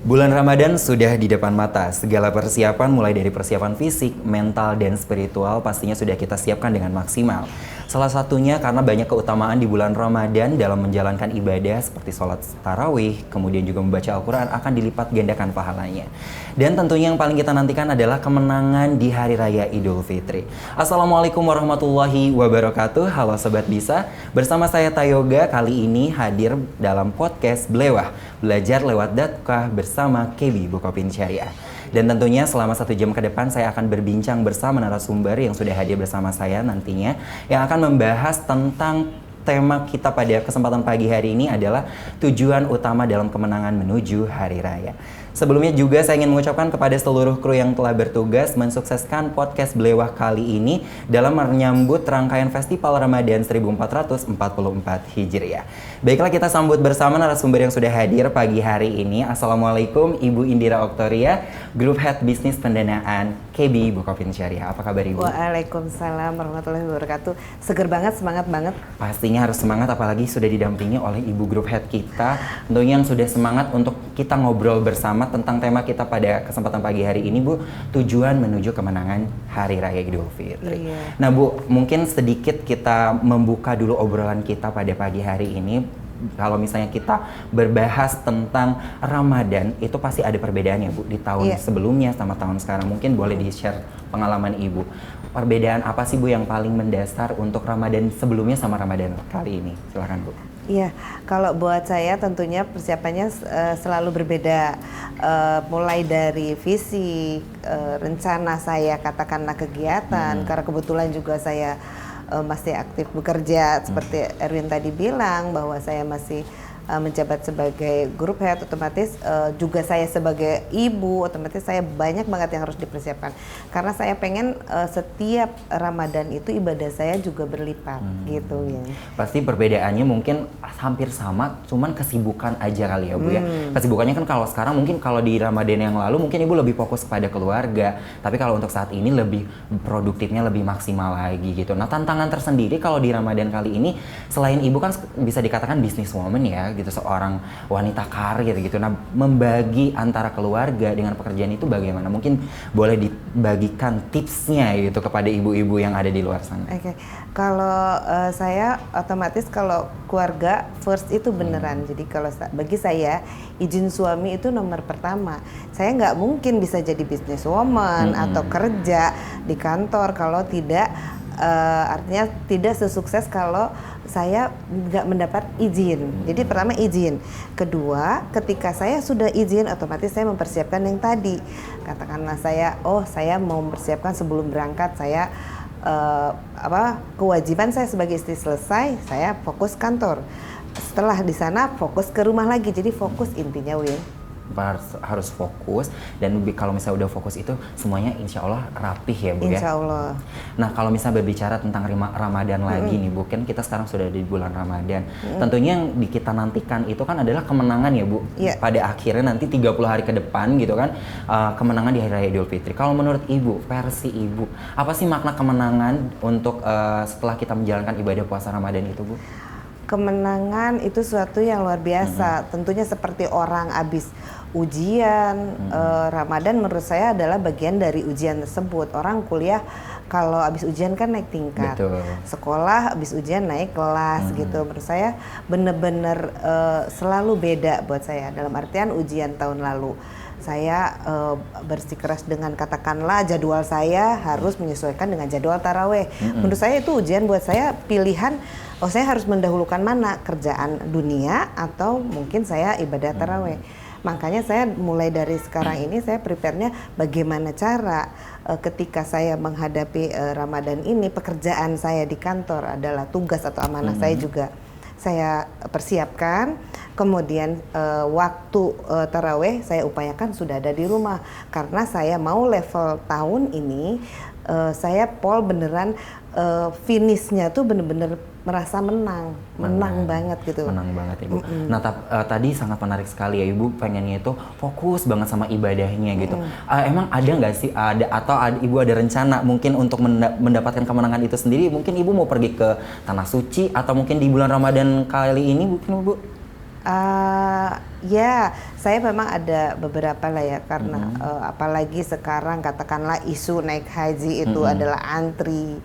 Bulan Ramadan sudah di depan mata. Segala persiapan mulai dari persiapan fisik, mental, dan spiritual pastinya sudah kita siapkan dengan maksimal. Salah satunya karena banyak keutamaan di bulan Ramadan dalam menjalankan ibadah seperti sholat tarawih, kemudian juga membaca Al-Quran akan dilipat gandakan pahalanya. Dan tentunya yang paling kita nantikan adalah kemenangan di Hari Raya Idul Fitri. Assalamualaikum warahmatullahi wabarakatuh. Halo Sobat Bisa, bersama saya Tayoga kali ini hadir dalam podcast Blewah, belajar lewat dakwah bersama KB Bukopin Syariah. Dan tentunya selama 1 jam ke depan saya akan berbincang bersama narasumber yang sudah hadir bersama saya nantinya, yang akan membahas tentang tema kita pada kesempatan pagi hari ini adalah tujuan utama dalam kemenangan menuju Hari Raya. Sebelumnya juga saya ingin mengucapkan kepada seluruh kru yang telah bertugas mensukseskan podcast Blewah kali ini dalam menyambut rangkaian Festival Ramadan 1444 Hijriah. Baiklah, kita sambut bersama narasumber yang sudah hadir pagi hari ini. Assalamualaikum Ibu Indira Oktoria, Group Head Bisnis Pendanaan KB Bukopin Syariah. Apa kabar Ibu? Waalaikumsalam warahmatullahi wabarakatuh. Seger banget, semangat banget. Pastinya harus semangat, apalagi sudah didampingi oleh Ibu Group Head kita. Tentunya yang sudah semangat untuk kita ngobrol bersama tentang tema kita pada kesempatan pagi hari ini, Bu, tujuan menuju kemenangan Hari Raya Idul Fitri. Iya. Nah, Bu, mungkin sedikit kita membuka dulu obrolan kita pada pagi hari ini. Kalau misalnya kita berbahas tentang Ramadan, itu pasti ada perbedaannya, Bu, di tahun sebelumnya sama tahun sekarang. Mungkin boleh di-share pengalaman Ibu. Perbedaan apa sih, Bu, yang paling mendasar untuk Ramadan sebelumnya sama Ramadan kali ini? Silakan, Bu. Iya, kalau buat saya tentunya persiapannya selalu berbeda. Mulai dari visi, rencana saya, katakanlah kegiatan, karena kebetulan juga saya masih aktif bekerja, seperti Erwin tadi bilang bahwa saya masih menjabat sebagai group head, otomatis juga saya sebagai ibu, otomatis saya banyak banget yang harus dipersiapkan. Karena saya pengen setiap Ramadan itu ibadah saya juga berlipat gitu ya. Pasti perbedaannya mungkin hampir sama, cuman kesibukan aja kali ya, Bu ya. Kesibukannya kan kalau sekarang mungkin kalau di Ramadan yang lalu mungkin Ibu lebih fokus kepada keluarga, tapi kalau untuk saat ini lebih produktifnya lebih maksimal lagi gitu. Nah, tantangan tersendiri kalau di Ramadan kali ini, selain Ibu kan bisa dikatakan businesswoman ya, gitu, seorang wanita karir gitu. Nah, membagi antara keluarga dengan pekerjaan itu bagaimana? Mungkin boleh dibagikan tipsnya gitu kepada ibu-ibu yang ada di luar sana. Oke. Kalau saya otomatis kalau keluarga first itu beneran. Jadi kalau bagi saya izin suami itu nomor pertama. Saya nggak mungkin bisa jadi businesswoman atau kerja di kantor kalau tidak artinya tidak sesukses kalau saya nggak mendapat izin. Jadi pertama izin, kedua ketika saya sudah izin otomatis saya mempersiapkan yang tadi. Katakanlah saya mau mempersiapkan sebelum berangkat, saya kewajiban saya sebagai istri selesai, saya fokus kantor. Setelah di sana fokus ke rumah lagi. Jadi fokus intinya, Win. Harus fokus, dan kalau misalnya udah fokus itu semuanya insya Allah rapih ya, Bu ya. Insya Allah. Nah, kalau misalnya berbicara tentang Ramadan lagi nih, Bu, kan kita sekarang sudah di bulan Ramadan. Tentunya yang kita nantikan itu kan adalah kemenangan ya, Bu. Pada akhirnya nanti 30 hari ke depan gitu kan, kemenangan di Hari Raya Idul Fitri. Kalau menurut Ibu, versi Ibu, apa sih makna kemenangan untuk setelah kita menjalankan ibadah puasa Ramadan itu, Bu? Kemenangan itu suatu yang luar biasa. Tentunya seperti orang habis ujian, Ramadan menurut saya adalah bagian dari ujian tersebut. Orang kuliah kalau habis ujian kan naik tingkat. Betul. Sekolah habis ujian naik kelas gitu. Menurut saya benar-benar selalu beda buat saya. Dalam artian ujian tahun lalu saya bersikeras dengan katakanlah jadwal saya harus menyesuaikan dengan jadwal taraweh. Menurut saya itu ujian buat saya, pilihan saya harus mendahulukan mana, kerjaan dunia atau mungkin saya ibadah taraweh. Makanya saya mulai dari sekarang ini saya prepare-nya bagaimana cara ketika saya menghadapi Ramadan ini, pekerjaan saya di kantor adalah tugas atau amanah saya juga saya persiapkan. Kemudian waktu taraweh saya upayakan sudah ada di rumah, karena saya mau level tahun ini saya beneran finishnya tuh bener-bener merasa menang banget gitu. Menang banget Ibu. Nah tadi sangat menarik sekali ya Ibu, pengennya itu fokus banget sama ibadahnya gitu. Emang ada nggak sih Ibu ada rencana mungkin untuk mendapatkan kemenangan itu sendiri? Mungkin Ibu mau pergi ke tanah suci atau mungkin di bulan Ramadan kali ini mungkin Bu? Ya, saya memang ada beberapa lah ya, karena apalagi sekarang katakanlah isu naik haji itu adalah antri,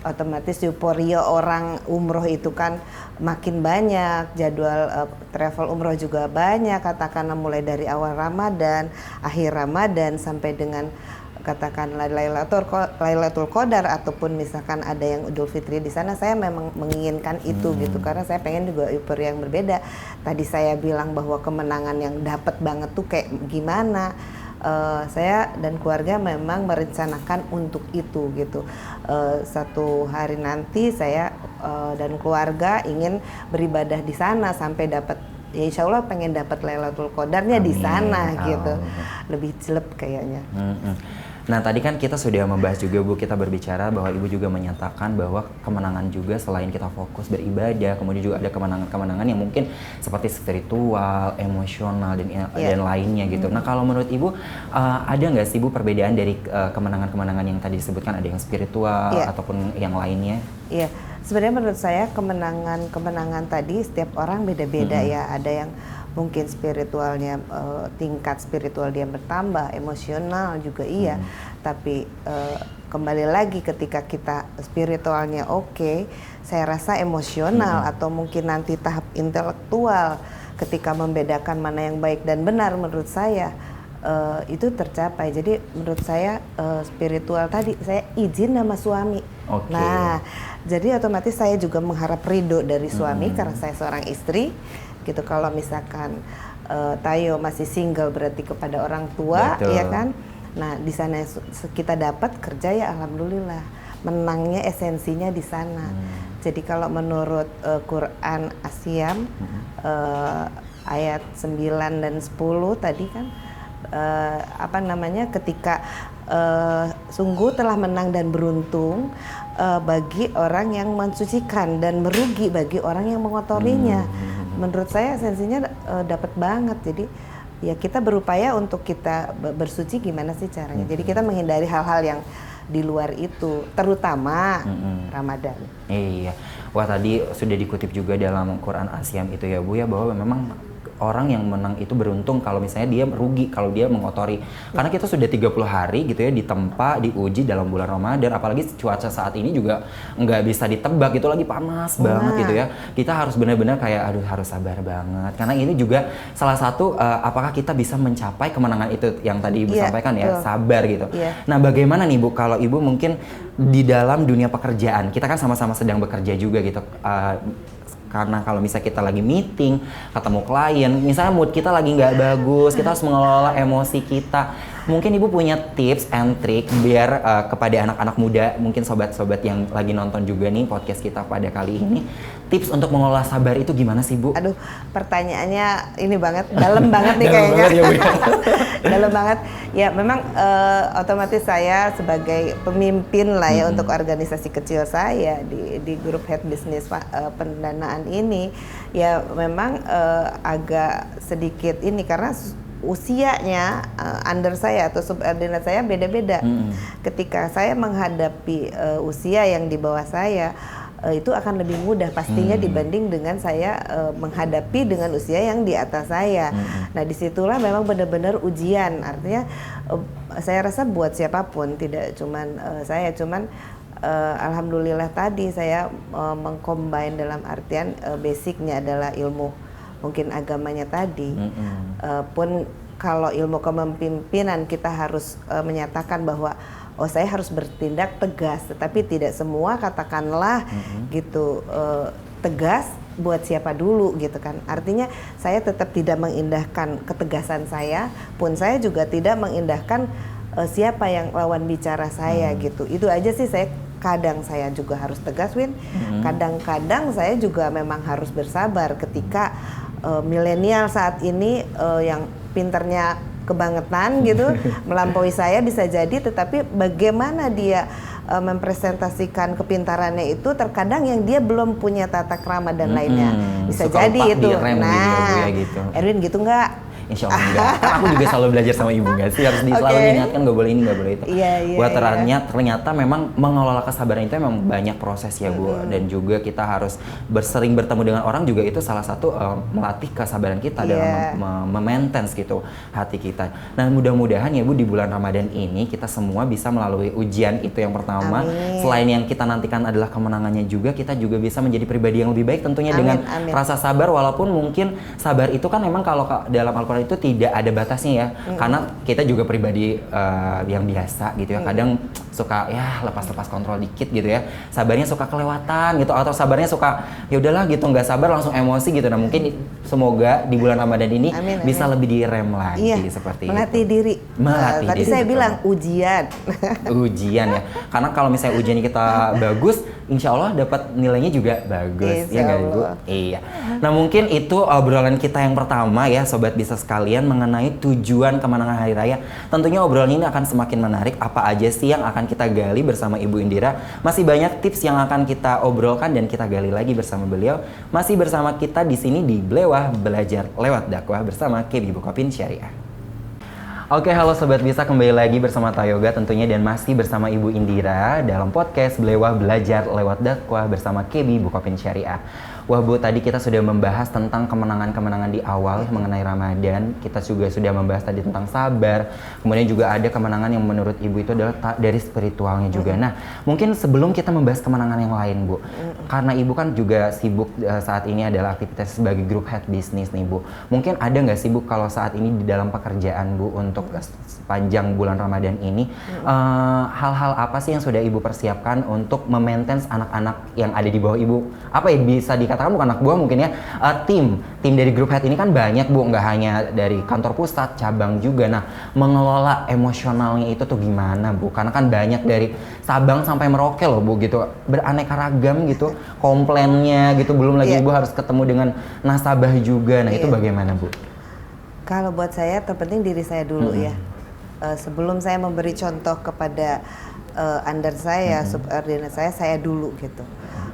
otomatis euforia orang umroh itu kan makin banyak, jadwal travel umroh juga banyak, katakanlah mulai dari awal Ramadan, akhir Ramadan sampai dengan katakanlah Lailatul Qadar ataupun misalkan ada yang Idul Fitri di sana. Saya memang menginginkan itu gitu, karena saya pengen juga euforia yang berbeda. Tadi saya bilang bahwa kemenangan yang dapat banget tuh kayak gimana. Saya dan keluarga memang merencanakan untuk itu gitu. Satu hari nanti saya dan keluarga ingin beribadah di sana sampai dapat, ya insya Allah pengen dapat Lailatul Qadarnya di sana gitu. Lebih jelek kayaknya. Nah tadi kan kita sudah membahas juga Bu, kita berbicara bahwa Ibu juga menyatakan bahwa kemenangan juga selain kita fokus beribadah, kemudian juga ada kemenangan-kemenangan yang mungkin seperti spiritual, emosional dan lainnya gitu. Nah kalau menurut Ibu ada nggak sih Bu perbedaan dari kemenangan-kemenangan yang tadi disebutkan, ada yang spiritual ataupun yang lainnya? Iya, sebenarnya menurut saya kemenangan tadi setiap orang beda-beda ya. Ada yang mungkin spiritualnya, tingkat spiritual dia bertambah, emosional juga iya. Tapi kembali lagi ketika kita spiritualnya oke, saya rasa emosional atau mungkin nanti tahap intelektual ketika membedakan mana yang baik dan benar, menurut saya itu tercapai. Jadi menurut saya spiritual tadi saya izin sama suami. Nah, jadi otomatis saya juga mengharap ridho dari suami karena saya seorang istri. Gitu, kalau misalkan Tayo masih single berarti kepada orang tua. Betul. Ya kan. Nah di sana kita dapat kerja ya alhamdulillah, menangnya esensinya di sana. Jadi kalau menurut Quran Asyam ayat 9 dan 10 tadi kan ketika sungguh telah menang dan beruntung bagi orang yang mensucikan dan merugi bagi orang yang mengotorinya. Menurut saya esensinya dapat banget. Jadi ya kita berupaya untuk kita bersuci gimana sih caranya. Jadi kita menghindari hal-hal yang di luar itu, terutama Ramadan. Iya. Wah tadi sudah dikutip juga dalam Quran Asyam itu ya Bu ya, bahwa memang orang yang menang itu beruntung kalau misalnya dia merugi kalau dia mengotori. Karena kita sudah 30 hari gitu ya ditempa, diuji dalam bulan Ramadan, apalagi cuaca saat ini juga nggak bisa ditebak, itu lagi panas banget gitu ya. Kita harus benar-benar kayak harus sabar banget. Karena ini juga salah satu apakah kita bisa mencapai kemenangan itu yang tadi Ibu sampaikan ya, sabar gitu. Nah, bagaimana nih Bu kalau Ibu mungkin di dalam dunia pekerjaan, kita kan sama-sama sedang bekerja juga gitu. Karena kalau misalnya kita lagi meeting, ketemu klien, misalnya mood kita lagi nggak bagus, kita harus mengelola emosi kita. Mungkin Ibu punya tips and trick biar kepada anak-anak muda, mungkin sobat-sobat yang lagi nonton juga nih podcast kita pada kali ini, tips untuk mengelola sabar itu gimana sih Bu? Aduh, pertanyaannya ini banget, dalam banget nih kayaknya. Dalam banget. Ya memang otomatis saya sebagai pemimpin lah ya untuk organisasi kecil saya di grup head business pendanaan ini, ya memang agak sedikit ini karena usianya under saya atau subordinat saya beda-beda. Ketika saya menghadapi usia yang di bawah saya, itu akan lebih mudah pastinya dibanding dengan saya menghadapi dengan usia yang di atas saya. Nah disitulah memang benar-benar ujian. Artinya saya rasa buat siapapun, tidak cuman saya, cuman alhamdulillah tadi saya mengcombine dalam artian basicnya adalah ilmu mungkin agamanya tadi. Pun kalau ilmu kepemimpinan kita harus menyatakan bahwa saya harus bertindak tegas, tetapi tidak semua katakanlah gitu tegas buat siapa dulu gitu kan. Artinya saya tetap tidak mengindahkan ketegasan saya, pun saya juga tidak mengindahkan siapa yang lawan bicara saya gitu. Itu aja sih. Kadang saya juga harus tegas, Win. Kadang-kadang saya juga memang harus bersabar ketika milenial saat ini yang pinternya kebangetan gitu melampaui saya bisa jadi, tetapi bagaimana dia mempresentasikan kepintarannya itu terkadang yang dia belum punya tata krama dan lainnya bisa jadi itu. Nah, gitu. Erwin gitu nggak? Insya Allah enggak. Kan aku juga selalu belajar sama ibu nggak sih, harus selalu diingatkan nggak boleh ini, nggak boleh itu. Buat ternyata memang mengelola kesabaran itu memang banyak proses ya Bu, dan juga kita harus sering bertemu dengan orang juga itu salah satu melatih kesabaran kita dalam memaintain gitu hati kita. Nah mudah-mudahan ya Bu di bulan Ramadan ini kita semua bisa melalui ujian itu yang pertama. Selain yang kita nantikan adalah kemenangannya juga, kita juga bisa menjadi pribadi yang lebih baik tentunya dengan rasa sabar, walaupun mungkin sabar itu kan memang kalau dalam Al-Quran itu tidak ada batasnya ya, karena kita juga pribadi yang biasa gitu ya, kadang suka ya lepas-lepas kontrol dikit gitu ya, sabarnya suka kelewatan gitu, atau sabarnya suka ya udahlah gitu, nggak sabar langsung emosi gitu. Nah mungkin semoga di bulan Ramadan ini bisa lebih direm lagi seperti melatih itu. diri. Melatih tadi diri, saya betul. bilang ujian. Ujian ya, karena kalau misalnya ujian kita bagus, insya Allah dapat nilainya juga bagus, ya nggak Bu? Iya. Nah mungkin itu obrolan kita yang pertama ya Sobat Bisa sekalian mengenai tujuan kemenangan Hari Raya. Tentunya obrolan ini akan semakin menarik. Apa aja sih yang akan kita gali bersama Ibu Indira? Masih banyak tips yang akan kita obrolkan dan kita gali lagi bersama beliau. Masih bersama kita di sini di Blewah Belajar Lewat Dakwah bersama KB Bukopin Syariah. Oke, halo Sobat Bisa, kembali lagi bersama Tayoga tentunya dan masih bersama Ibu Indira dalam podcast Blewah Belajar Lewat Dakwah bersama KB Bukopin Syariah. Wah Bu, tadi kita sudah membahas tentang kemenangan-kemenangan di awal mengenai Ramadan. Kita juga sudah membahas tadi tentang sabar. Kemudian juga ada kemenangan yang menurut Ibu itu adalah dari spiritualnya juga. Nah, mungkin sebelum kita membahas kemenangan yang lain Bu, karena Ibu kan juga sibuk saat ini adalah aktivitas sebagai group head bisnis nih Bu. Mungkin ada nggak sih Bu kalau saat ini di dalam pekerjaan Bu untuk sepanjang bulan Ramadan ini, hal-hal apa sih yang sudah Ibu persiapkan untuk memaintain anak-anak yang ada di bawah Ibu? Apa ya bisa dikatakan bukan anak buah mungkin ya, tim dari grup head ini kan banyak Bu, nggak hanya dari kantor pusat, cabang juga. Nah mengelola emosionalnya itu tuh gimana Bu? Karena kan banyak dari Sabang sampai Merauke loh Bu gitu, beraneka ragam gitu komplainnya gitu, belum lagi Ibu harus ketemu dengan nasabah juga. Nah itu bagaimana Bu? Kalau buat saya terpenting diri saya dulu ya. Sebelum saya memberi contoh kepada under saya, subordinat saya dulu gitu.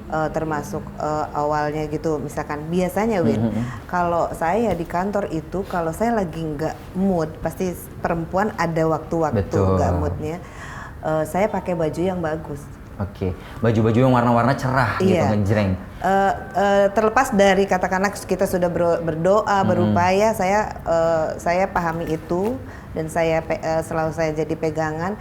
Termasuk awalnya gitu, misalkan biasanya Win, kalau saya di kantor itu kalau saya lagi nggak mood, pasti perempuan ada waktu-waktu nggak moodnya, saya pakai baju yang bagus. Oke, baju-baju yang warna-warna cerah gitu, ngejreng. Terlepas dari katakanlah kita sudah berdoa, berupaya, saya pahami itu dan selalu saya jadi pegangan.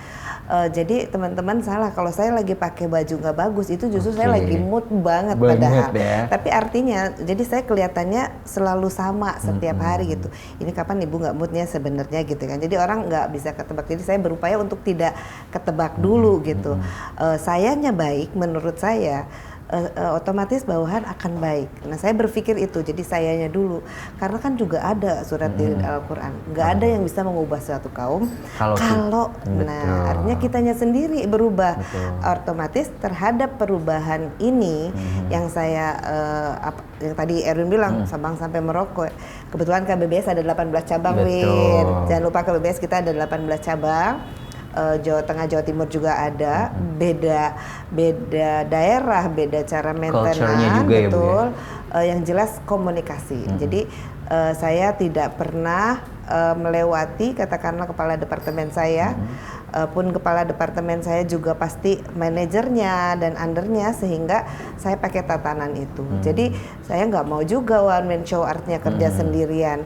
Jadi teman-teman salah kalau saya lagi pakai baju nggak bagus, itu justru saya lagi mood banget padahal. Tapi artinya jadi saya kelihatannya selalu sama setiap hari gitu. Ini kapan Ibu nggak moodnya sebenarnya gitu kan. Jadi orang nggak bisa ketebak. Jadi saya berupaya untuk tidak ketebak dulu gitu. Sayanya baik menurut saya. Otomatis bawahan akan baik. Nah saya berpikir itu, jadi sayanya dulu. Karena kan juga ada surat di Al-Quran, nggak ada yang bisa mengubah suatu kaum kalau nah artinya kitanya sendiri berubah. Otomatis terhadap perubahan ini yang saya yang tadi Erwin bilang Sabang sampai Merauke, kebetulan KBBS ada 18 cabang Win. Jangan lupa KBBS kita ada 18 cabang. Jawa Tengah, Jawa Timur juga ada, beda daerah, beda cara maintenance, betul. Yang jelas komunikasi. Jadi saya tidak pernah melewati katakanlah kepala departemen saya, pun kepala departemen saya juga pasti manajernya dan undernya, sehingga saya pakai tatanan itu. Jadi saya nggak mau juga one man show, artinya kerja sendirian.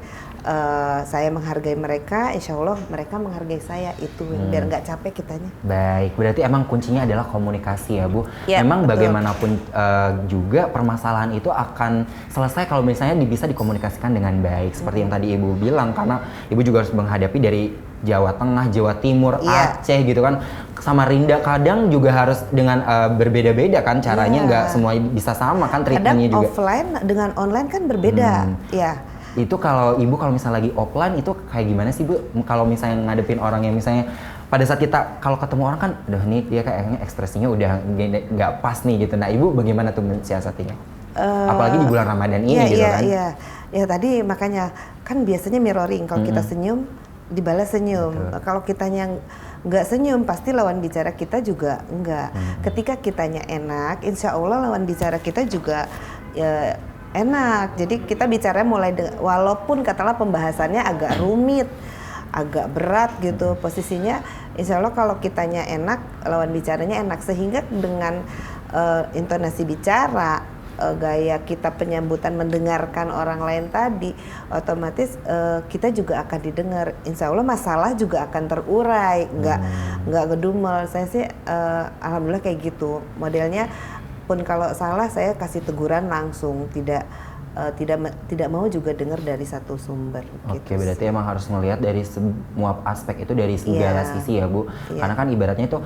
Saya menghargai mereka, insya Allah mereka menghargai saya, itu biar nggak capek kitanya. Baik, berarti emang kuncinya adalah komunikasi ya Bu. Ya, memang betul. Bagaimanapun juga permasalahan itu akan selesai kalau misalnya bisa dikomunikasikan dengan baik. Seperti yang tadi Ibu bilang, karena Ibu juga harus menghadapi dari Jawa Tengah, Jawa Timur, Aceh gitu kan. Samarinda kadang juga harus dengan berbeda-beda kan caranya, nggak semua bisa sama kan treatmentnya juga. Kadang offline dengan online kan berbeda, ya. Itu kalau Ibu kalau misalnya lagi offline itu kayak gimana sih Bu? Kalau misalnya ngadepin orang yang misalnya pada saat kita kalau ketemu orang kan, udah nih dia kayaknya ekspresinya udah nggak pas nih gitu. Nah Ibu bagaimana tuh mensiasatinya? Apalagi di bulan Ramadan ini gitu kan? Ya tadi makanya kan biasanya mirroring, kalau kita senyum dibalas senyum. Kalau kitanya nggak senyum pasti lawan bicara kita juga enggak. Ketika kitanya enak, insya Allah lawan bicara kita juga enak. Jadi kita bicara mulai walaupun katakanlah pembahasannya agak rumit, agak berat gitu posisinya, insya Allah kalau kitanya enak, lawan bicaranya enak, sehingga dengan intonasi bicara, gaya kita penyambutan mendengarkan orang lain tadi, otomatis kita juga akan didengar. Insya Allah masalah juga akan terurai, nggak ngedumel. Saya sih alhamdulillah kayak gitu modelnya. Pun kalau salah saya kasih teguran langsung, tidak mau juga dengar dari satu sumber. Oke, gitu berarti sih. emang harus melihat dari semua aspek itu dari segala sisi ya Bu. Karena kan ibaratnya itu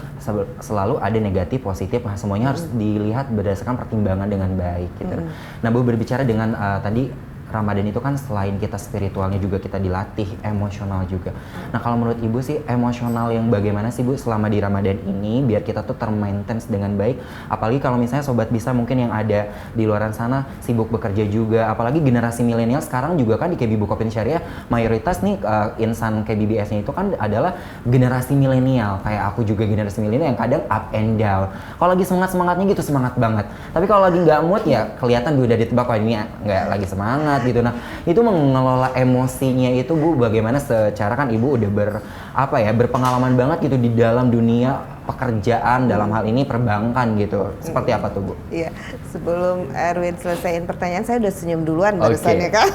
selalu ada negatif, positif, nah semuanya harus dilihat berdasarkan pertimbangan dengan baik gitu. Nah Bu, berbicara dengan tadi Ramadan itu kan selain kita spiritualnya juga kita dilatih, emosional juga. Nah kalau menurut Ibu sih emosional yang bagaimana sih Bu selama di Ramadan ini biar kita tuh termaintain dengan baik? Apalagi kalau misalnya Sobat Bisa mungkin yang ada di luaran sana sibuk bekerja juga, apalagi generasi milenial sekarang juga kan di KB Bukopin Syariah mayoritas nih insan KBBS-nya itu kan adalah generasi milenial. Kayak aku juga generasi milenial yang kadang up and down. Kalau lagi semangat-semangatnya gitu semangat banget. Tapi kalau lagi nggak mood ya kelihatan udah ditebak, wah ini nggak lagi semangat gitu. Nah itu mengelola emosinya itu Bu bagaimana, secara kan Ibu udah berpengalaman banget gitu di dalam dunia pekerjaan, dalam hal ini perbankan gitu, seperti apa tuh Bu? Iya, sebelum Erwin selesaiin pertanyaan saya udah senyum duluan barusan ya kan.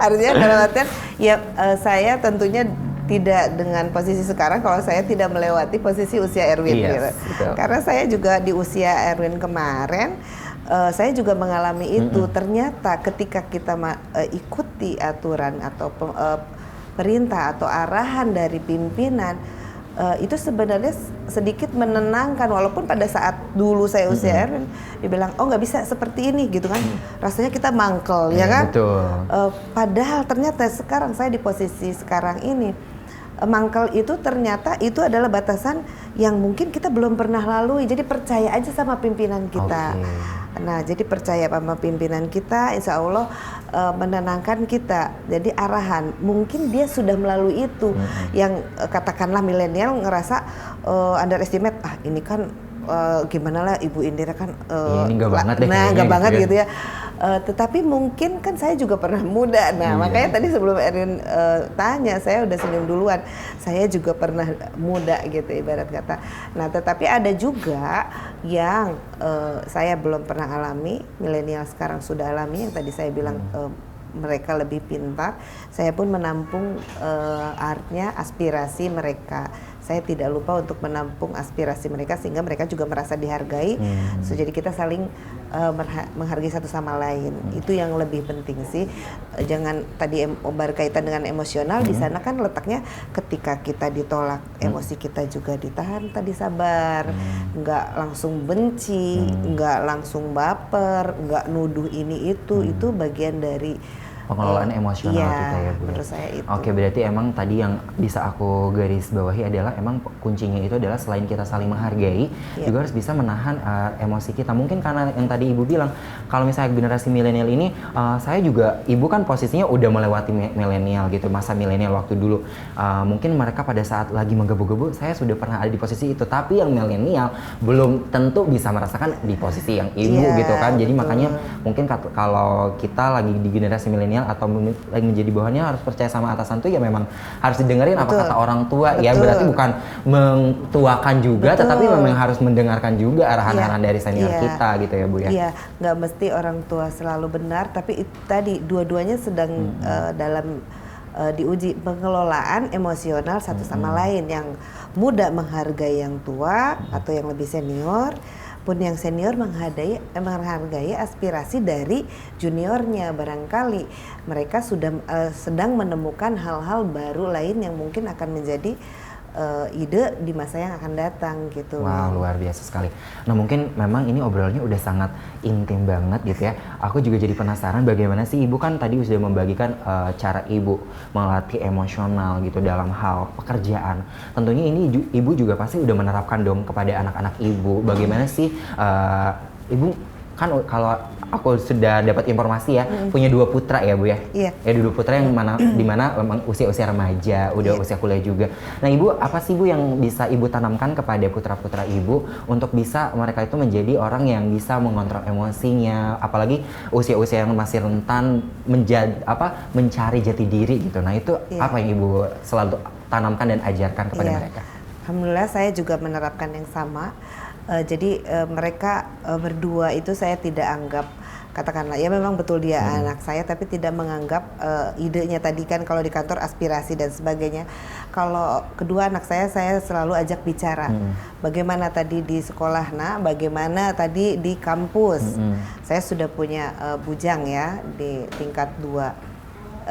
Artinya dalam artian ya saya tentunya tidak dengan posisi sekarang kalau saya tidak melewati posisi usia Erwin gitu. Betul. Karena saya juga di usia Erwin kemarin saya juga mengalami itu. Ternyata ketika kita ikuti aturan atau perintah atau arahan dari pimpinan, itu sebenarnya sedikit menenangkan, walaupun pada saat dulu saya usia Erwin dibilang oh nggak bisa seperti ini gitu kan, rasanya kita mangkel ya kan. Betul. Padahal ternyata sekarang saya di posisi sekarang ini, mangkel itu ternyata itu adalah batasan yang mungkin kita belum pernah lalui. Jadi percaya aja sama pimpinan kita. Nah, jadi percaya sama pimpinan kita, insya Allah menenangkan kita. Jadi arahan, mungkin dia sudah melalui itu. Yang katakanlah milenial ngerasa underestimate, ini kan gimana lah Ibu Indira kan ini nggak banget deh, nah nggak banget gitu ya. ya. Tetapi mungkin kan saya juga pernah muda. Nah makanya tadi sebelum Erin tanya, saya udah senyum duluan. Saya juga pernah muda gitu ibarat kata. Nah tetapi ada juga yang saya belum pernah alami, milenial sekarang sudah alami, yang tadi saya bilang mereka lebih pintar. Saya pun menampung artinya aspirasi mereka. Saya tidak lupa untuk menampung aspirasi mereka sehingga mereka juga merasa dihargai. So, jadi kita saling menghargai satu sama lain. Itu yang lebih penting sih. Jangan tadi berkaitan dengan emosional, di sana kan letaknya ketika kita ditolak, emosi kita juga ditahan, tadi sabar. Nggak langsung benci, nggak langsung baper, nggak nuduh ini itu bagian dari pengelolaan emosional kita ya Bu. Menurut saya itu. Oke, berarti emang tadi yang bisa aku garis bawahi adalah emang kuncinya itu adalah selain kita saling menghargai, juga harus bisa menahan emosi kita. Mungkin karena yang tadi Ibu bilang, kalau misalnya generasi milenial ini, saya juga, Ibu kan posisinya udah melewati milenial gitu, masa milenial waktu dulu. Mungkin mereka pada saat lagi menggebu-gebu, saya sudah pernah ada di posisi itu. Tapi yang milenial belum tentu bisa merasakan di posisi yang Ibu gitu kan. Jadi makanya mungkin kalau kita lagi di generasi milenial atau lagi menjadi bawahannya harus percaya sama atasan tuh ya memang harus didengerin apa kata orang tua. Ya berarti bukan mentuakan juga, tetapi memang harus mendengarkan juga arahan-arahan dari senior kita gitu ya Bu ya. Iya, nggak mesti orang tua selalu benar, tapi tadi dua-duanya sedang dalam diuji pengelolaan emosional satu sama lain. Yang muda menghargai yang tua atau yang lebih senior, pun yang senior menghargai aspirasi dari juniornya. Barangkali mereka sudah sedang menemukan hal-hal baru lain yang mungkin akan menjadi ide di masa yang akan datang gitu. Wow, luar biasa sekali. Nah mungkin memang ini obrolannya udah sangat intim banget gitu ya. Aku juga jadi penasaran bagaimana sih Ibu kan tadi sudah membagikan cara Ibu melatih emosional gitu dalam hal pekerjaan. Tentunya ini Ibu juga pasti udah menerapkan dong kepada anak-anak Ibu. Bagaimana sih Ibu kan kalau aku sudah dapat informasi ya, punya 2 putra ya Bu ya? Iya. Ya 2 putra yang dimana memang usia-usia remaja, udah usia kuliah juga. Nah Ibu, apa sih Bu yang bisa Ibu tanamkan kepada putra-putra Ibu untuk bisa mereka itu menjadi orang yang bisa mengontrol emosinya, apalagi usia-usia yang masih rentan mencari jati diri gitu. Nah itu apa yang Ibu selalu tanamkan dan ajarkan kepada mereka? Alhamdulillah saya juga menerapkan yang sama. Jadi mereka berdua itu saya tidak anggap, katakanlah ya memang betul dia anak saya, tapi tidak menganggap idenya tadi kan kalau di kantor aspirasi dan sebagainya. Kalau kedua anak saya selalu ajak bicara. Bagaimana tadi di sekolah, bagaimana tadi di kampus. Saya sudah punya bujang ya di tingkat 2.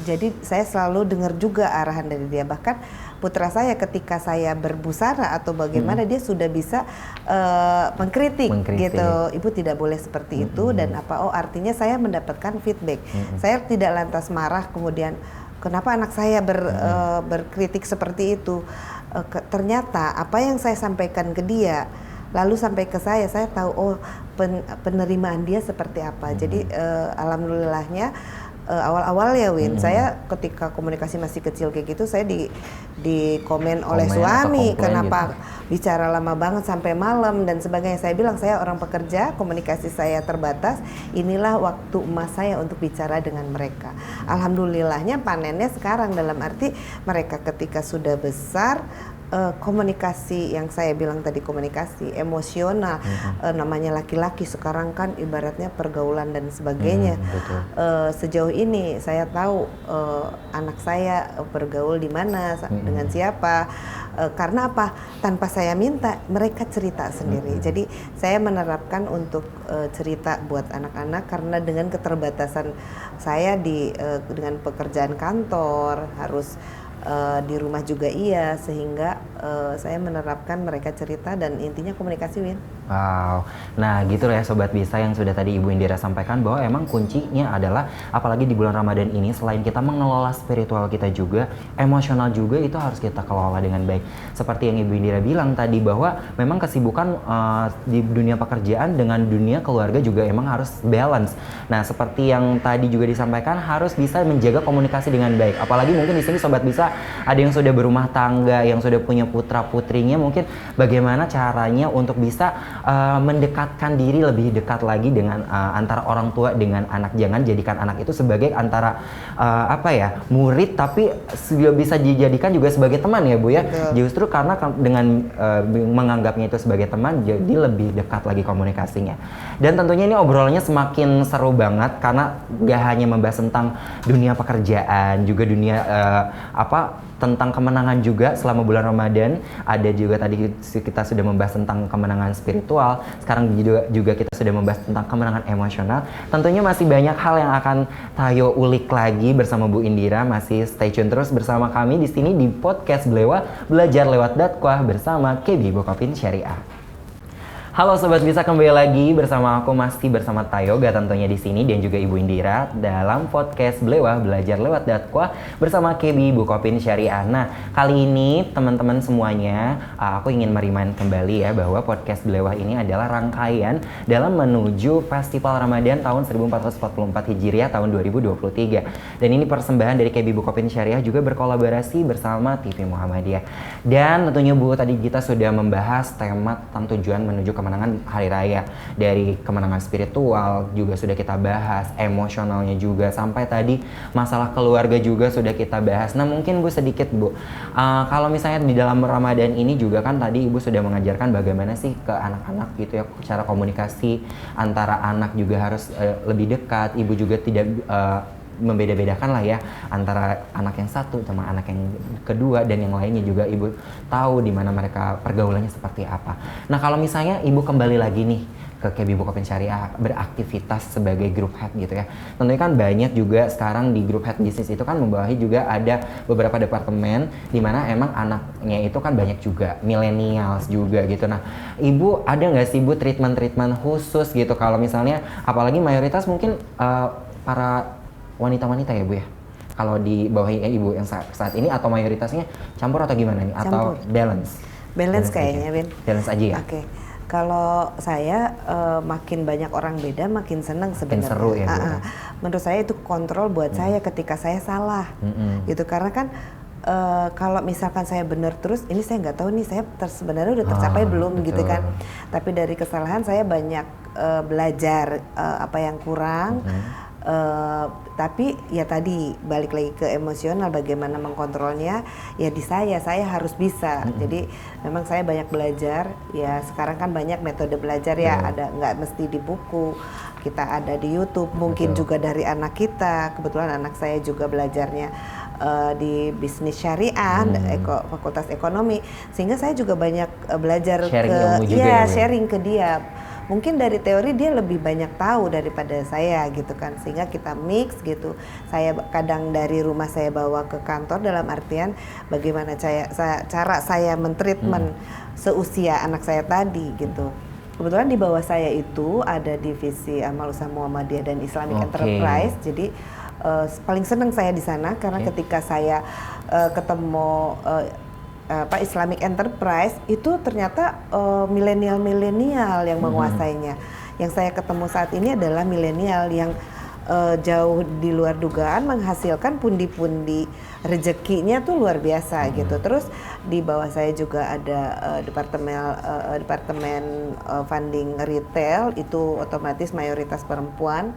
Jadi saya selalu dengar juga arahan dari dia. Bahkan putra saya ketika saya berbusara atau bagaimana dia sudah bisa mengkritik gitu. Ibu tidak boleh seperti itu dan artinya saya mendapatkan feedback. Saya tidak lantas marah kemudian kenapa anak saya berkritik seperti itu. Ternyata apa yang saya sampaikan ke dia lalu sampai ke saya tahu penerimaan dia seperti apa. Jadi alhamdulillahnya awal-awal ya Win, saya ketika komunikasi masih kecil kayak gitu, saya di komen oleh suami, kenapa bicara lama banget sampai malam dan sebagainya. Saya bilang saya orang pekerja, komunikasi saya terbatas, inilah waktu emas saya untuk bicara dengan mereka. Alhamdulillahnya panennya sekarang, dalam arti mereka ketika sudah besar, komunikasi yang saya bilang tadi, komunikasi emosional, namanya laki-laki sekarang kan ibaratnya pergaulan dan sebagainya. Sejauh ini saya tahu anak saya bergaul di mana, dengan siapa, karena apa? Tanpa saya minta, mereka cerita sendiri. Jadi saya menerapkan untuk cerita buat anak-anak karena dengan keterbatasan saya dengan pekerjaan kantor harus di rumah juga sehingga saya menerapkan mereka cerita dan intinya komunikasi Win. Wow, nah gitu ya Sobat Bisa yang sudah tadi Ibu Indira sampaikan bahwa emang kuncinya adalah apalagi di bulan Ramadan ini selain kita mengelola spiritual kita juga, emosional juga itu harus kita kelola dengan baik. Seperti yang Ibu Indira bilang tadi bahwa memang kesibukan di dunia pekerjaan dengan dunia keluarga juga emang harus balance. Nah seperti yang tadi juga disampaikan harus bisa menjaga komunikasi dengan baik. Apalagi mungkin di sini Sobat Bisa ada yang sudah berumah tangga, yang sudah punya putra-putrinya, mungkin bagaimana caranya untuk bisa mendekatkan diri lebih dekat lagi dengan antara orang tua dengan anak. Jangan jadikan anak itu sebagai antara murid, tapi sudah bisa dijadikan juga sebagai teman ya Bu ya. Justru karena dengan menganggapnya itu sebagai teman, jadi lebih dekat lagi komunikasinya. Dan tentunya ini obrolannya semakin seru banget karena gak hanya membahas tentang dunia pekerjaan, juga dunia tentang kemenangan juga selama bulan Ramadan. Ada juga tadi kita sudah membahas tentang kemenangan spiritual. Sekarang juga kita sudah membahas tentang kemenangan emosional. Tentunya masih banyak hal yang akan Tayo ulik lagi bersama Bu Indira. Masih stay tune terus bersama kami di sini di podcast Blewa, belajar lewat dakwah bersama KB Bukopin Syariah. Halo Sobat Bisa, kembali lagi bersama aku, masih bersama Tayoga tentunya di sini dan juga Ibu Indira dalam podcast Blewa, belajar lewat dakwah bersama KB Bukopin Syariah. Nah, kali ini teman-teman semuanya, aku ingin merimain kembali ya bahwa podcast Blewa ini adalah rangkaian dalam menuju Festival Ramadan tahun 1444 Hijriah tahun 2023. Dan ini persembahan dari KB Bukopin Syariah juga berkolaborasi bersama TV Muhammadiyah. Dan tentunya Bu, tadi kita sudah membahas tema tentang tujuan menuju kemenangan hari raya, dari kemenangan spiritual juga sudah kita bahas, emosionalnya juga, sampai tadi masalah keluarga juga sudah kita bahas. Nah mungkin Bu sedikit Bu, kalau misalnya di dalam Ramadan ini juga kan tadi Ibu sudah mengajarkan bagaimana sih ke anak-anak gitu ya, cara komunikasi antara anak juga harus lebih dekat. Ibu juga tidak membeda-bedakan lah ya antara anak yang satu sama anak yang kedua, dan yang lainnya juga Ibu tahu di mana mereka pergaulannya seperti apa. Nah kalau misalnya Ibu kembali lagi nih ke KB Bukopin Syariah beraktivitas sebagai group head gitu ya, tentunya kan banyak juga sekarang di group head bisnis itu kan membawahi juga ada beberapa departemen di mana emang anaknya itu kan banyak juga millennials juga gitu. Nah Ibu ada nggak sih Bu treatment khusus gitu kalau misalnya, apalagi mayoritas mungkin para wanita-wanita ya Bu ya, kalau di bawah Ibu yang saat ini, atau mayoritasnya campur atau gimana nih? Atau campur. balance Balance kayaknya Win. Balance aja ya? Oke. Kalau saya makin banyak orang beda, makin senang sebenarnya. seru ya, Bu? Menurut saya itu kontrol buat saya ketika saya salah, gitu. Karena kan kalau misalkan saya benar terus, ini saya nggak tahu nih saya sebenarnya udah tercapai belum, betul. gitu kan. Tapi dari kesalahan saya banyak belajar apa yang kurang. Tapi ya tadi balik lagi ke emosional, bagaimana mengkontrolnya ya di saya harus bisa. Jadi memang saya banyak belajar ya. Sekarang kan banyak metode belajar ya, ada nggak mesti di buku, kita ada di YouTube, mungkin juga dari anak kita. Kebetulan anak saya juga belajarnya di bisnis syariah, fakultas ekonomi, sehingga saya juga banyak belajar sharing ke dia. Mungkin dari teori dia lebih banyak tahu daripada saya gitu kan, sehingga kita mix gitu. Saya kadang dari rumah saya bawa ke kantor, dalam artian bagaimana cara saya mentreatment seusia anak saya tadi gitu. Kebetulan di bawah saya itu ada divisi Amal Usaha Muhammadiyah dan Islamic Enterprise. Jadi paling senang saya di sana karena ketika saya ketemu Islamic Enterprise itu ternyata milenial yang menguasainya. Yang saya ketemu saat ini adalah milenial yang jauh di luar dugaan, menghasilkan pundi-pundi rezekinya tuh luar biasa gitu. Terus di bawah saya juga ada departemen funding retail, itu otomatis mayoritas perempuan.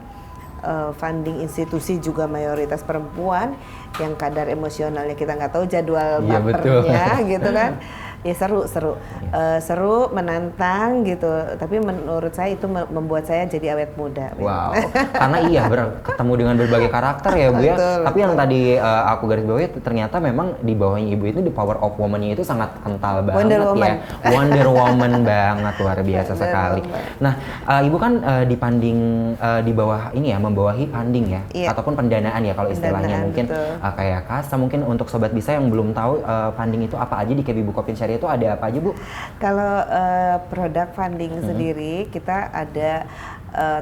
Funding institusi juga mayoritas perempuan, yang kadar emosionalnya kita nggak tahu, jadwal bapernya gitu kan. Ya seru, menantang gitu. Tapi menurut saya itu membuat saya jadi awet muda. Wow, karena ketemu dengan berbagai karakter ya, Bu ya. Tapi yang tadi aku garis bawahi ternyata memang di bawahnya Ibu itu the power of woman-nya itu sangat kental banget ya. Wonder Woman banget, luar biasa sekali. Nah, Ibu kan dipanding di bawah ini ya, membawahi funding ya, ataupun pendanaan ya kalau istilahnya, mungkin kayak kasa. Mungkin untuk sobat bisa yang belum tahu funding itu apa aja di KB Bukopin Syariah itu ada apa aja, Bu? Kalau produk funding sendiri kita ada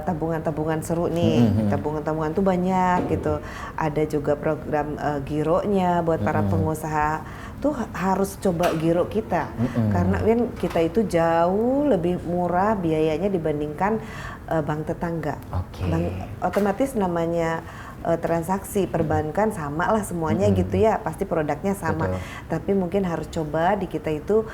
tabungan-tabungan seru nih. Tabungan-tabungan tuh banyak gitu. Ada juga program gironya buat para pengusaha. Tuh harus coba giro kita. Karena kan kita itu jauh lebih murah biayanya dibandingkan bank tetangga. Otomatis namanya transaksi perbankan sama lah semuanya gitu ya, pasti produknya sama. Tapi mungkin harus coba di kita itu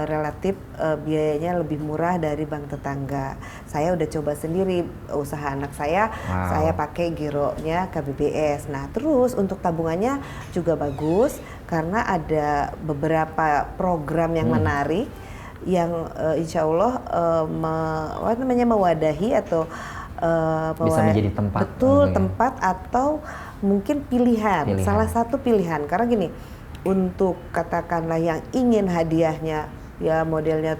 relatif biayanya lebih murah dari bank tetangga. Saya udah coba sendiri usaha anak saya, saya pakai gironya KBBS. Nah terus untuk tabungannya juga bagus karena ada beberapa program yang menarik yang insya Allah mewadahi atau bisa menjadi tempat. Tempat atau mungkin pilihan. Salah satu pilihan. Karena gini, untuk katakanlah yang ingin hadiahnya ya modelnya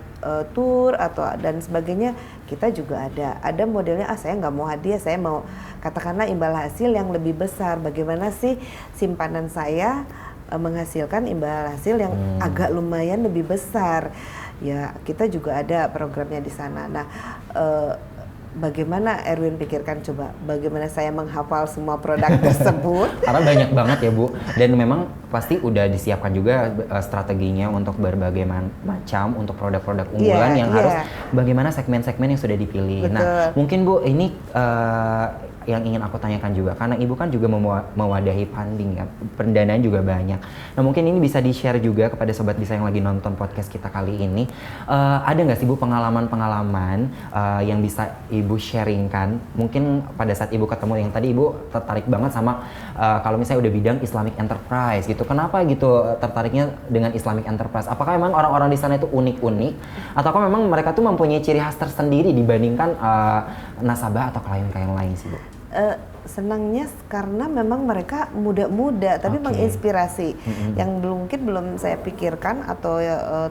tour atau dan sebagainya, kita juga ada modelnya saya nggak mau hadiah, saya mau katakanlah imbal hasil yang lebih besar. Bagaimana sih simpanan saya menghasilkan imbal hasil yang agak lumayan lebih besar, ya kita juga ada programnya di sana. Nah bagaimana Erwin pikirkan coba, bagaimana saya menghafal semua produk tersebut? Karena banyak banget ya, Bu. Dan memang pasti udah disiapkan juga strateginya untuk berbagai macam untuk produk-produk unggulan yang harus bagaimana segmen-segmen yang sudah dipilih. Betul. Nah, mungkin Bu ini yang ingin aku tanyakan juga, karena Ibu kan juga mewadahi funding ya, pendanaan juga banyak. Nah mungkin ini bisa di-share juga kepada Sobat Bisa yang lagi nonton podcast kita kali ini. Ada nggak sih Bu pengalaman-pengalaman yang bisa Ibu sharingkan? Mungkin pada saat Ibu ketemu yang tadi Ibu tertarik banget sama kalau misalnya udah bidang Islamic Enterprise gitu. Kenapa gitu tertariknya dengan Islamic Enterprise? Apakah memang orang-orang di sana itu unik-unik? Ataukah memang mereka tuh mempunyai ciri khas tersendiri dibandingkan nasabah atau klien-klien lain sih Bu? Senangnya karena memang mereka muda-muda tapi menginspirasi yang mungkin belum saya pikirkan atau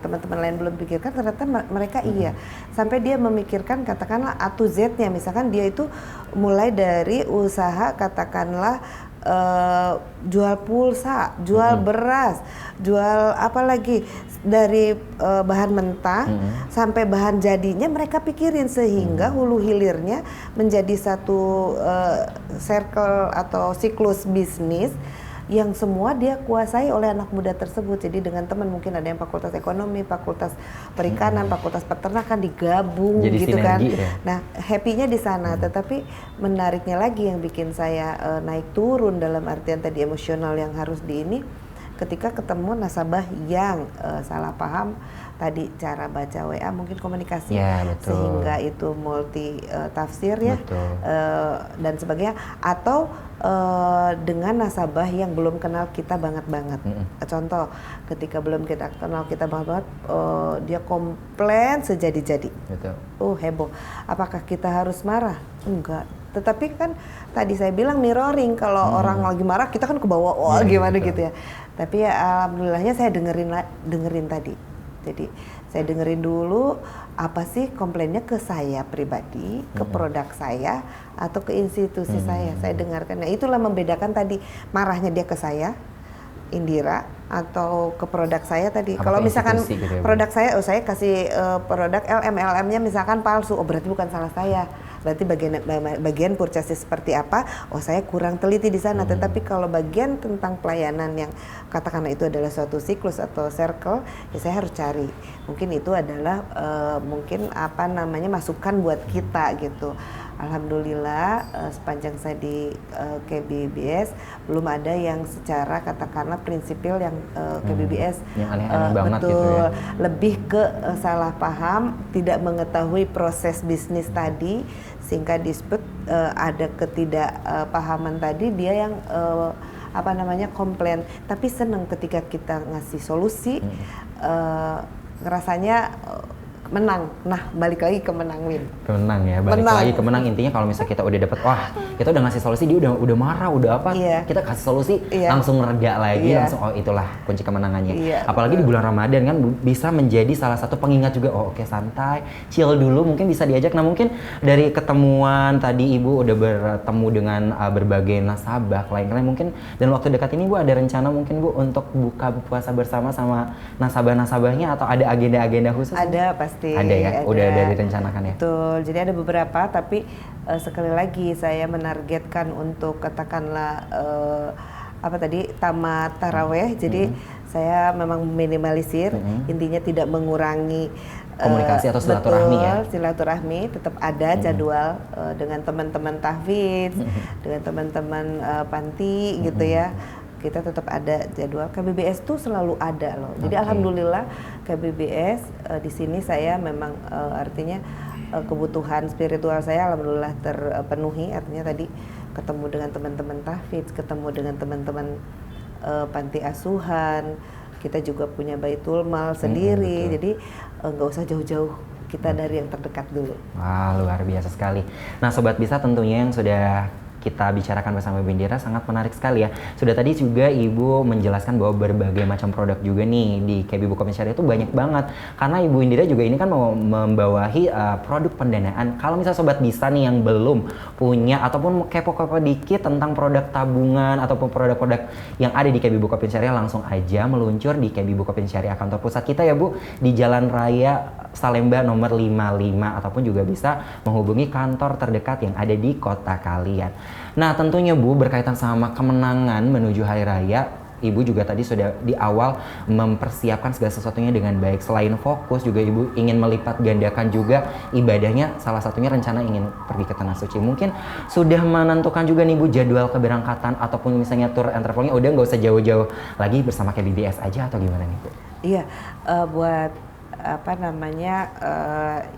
teman-teman lain belum pikirkan, ternyata mereka iya sampai dia memikirkan katakanlah A to Z-nya. Misalkan dia itu mulai dari usaha katakanlah jual pulsa, jual beras, jual apa lagi dari bahan mentah sampai bahan jadinya mereka pikirin sehingga hulu hilirnya menjadi satu circle atau siklus bisnis yang semua dia kuasai oleh anak muda tersebut. Jadi dengan teman mungkin ada yang fakultas ekonomi, fakultas perikanan, fakultas peternakan digabung jadi gitu kan. ya? Nah, happy-nya di sana. Tetapi menariknya lagi yang bikin saya naik turun dalam artian tadi emosional yang harus di ini, ketika ketemu nasabah yang salah paham tadi cara baca WA mungkin komunikasi ya, betul. Sehingga itu multi tafsir ya dan sebagainya, atau dengan nasabah yang belum kenal kita banget. Contoh ketika belum kita kenal kita banget, dia komplain sejadi-jadi. Heboh. Apakah kita harus marah? Enggak. Tetapi kan tadi saya bilang mirroring, kalau orang lagi marah kita kan kebawa gimana gitu ya. Tapi ya alhamdulillahnya saya dengerin tadi. Jadi saya dengerin dulu apa sih komplainnya ke saya pribadi, ke produk saya, atau ke institusi saya dengarkan. Nah itulah membedakan tadi marahnya dia ke saya, Indira, atau ke produk saya tadi. Kalau misalkan gitu ya, produk saya, saya kasih produk LM-nya misalkan palsu, berarti bukan salah saya. Berarti bagian purchase seperti apa, saya kurang teliti di sana. Tetapi kalau bagian tentang pelayanan yang katakanlah itu adalah suatu siklus atau circle, ya saya harus cari. Mungkin itu adalah mungkin masukan buat kita gitu. Alhamdulillah sepanjang saya di KBBS belum ada yang secara katakanlah prinsipil yang KBBS yang aneh-aneh banget betul, gitu ya. Lebih ke salah paham, tidak mengetahui proses bisnis tadi, sehingga disebut ada ketidakpahaman tadi, dia yang komplain. Tapi senang ketika kita ngasih solusi, ngerasanya menang. Nah, balik lagi ke menang, Win. Menang ya, lagi ke menang. Intinya kalau misalnya kita udah dapet, kita udah ngasih solusi, dia udah marah, udah apa, kita kasih solusi, langsung reda lagi, langsung itulah kunci kemenangannya. Apalagi di bulan Ramadan kan bisa menjadi salah satu pengingat juga, oke, santai, chill dulu, mungkin bisa diajak. Nah mungkin dari ketemuan tadi Ibu udah bertemu dengan berbagai nasabah, klien-klien mungkin, dan waktu dekat ini Bu ada rencana mungkin Bu untuk buka puasa bersama sama nasabah-nasabahnya, atau ada agenda-agenda khusus? Ada, pasti. Ada ya, udah direncanakan ya. Betul, jadi ada beberapa, tapi sekali lagi saya menargetkan untuk katakanlah tamat taraweh. Jadi saya memang minimalisir, intinya tidak mengurangi komunikasi atau silaturahmi ya. Silaturahmi tetap ada jadwal dengan teman-teman tahfidz, dengan teman-teman panti gitu ya. Kita tetap ada jadwal. KBBS tuh selalu ada loh. Jadi alhamdulillah KBBS di sini saya memang artinya kebutuhan spiritual saya alhamdulillah terpenuhi. Artinya tadi ketemu dengan teman-teman tahfidz, ketemu dengan teman-teman panti asuhan. Kita juga punya Baitul Mal sendiri. Jadi nggak usah jauh-jauh. Kita dari yang terdekat dulu. Wah, luar biasa sekali. Nah, Sobat Bisa tentunya yang sudah kita bicarakan bersama Ibu Indira sangat menarik sekali ya. Sudah tadi juga Ibu menjelaskan bahwa berbagai macam produk juga nih di KB Bukopin Syariah itu banyak banget. Karena Ibu Indira juga ini kan mau membawahi produk pendanaan. Kalau misalnya Sobat Bisa nih yang belum punya ataupun kepo-kepo dikit tentang produk tabungan ataupun produk-produk yang ada di KB Bukopin Syariah, langsung aja meluncur di KB Bukopin Syariah kantor pusat kita ya Bu, di Jalan Raya Salemba nomor 55, ataupun juga bisa menghubungi kantor terdekat yang ada di kota kalian. Nah tentunya Bu, berkaitan sama kemenangan menuju Hari Raya, Ibu juga tadi sudah di awal mempersiapkan segala sesuatunya dengan baik. Selain fokus juga Ibu ingin melipat gandakan juga ibadahnya, salah satunya rencana ingin pergi ke Tanah Suci. Mungkin sudah menentukan juga nih Bu jadwal keberangkatan ataupun misalnya tour and travelnya udah nggak usah jauh-jauh lagi bersama KBBS aja atau gimana nih Bu? Iya, buat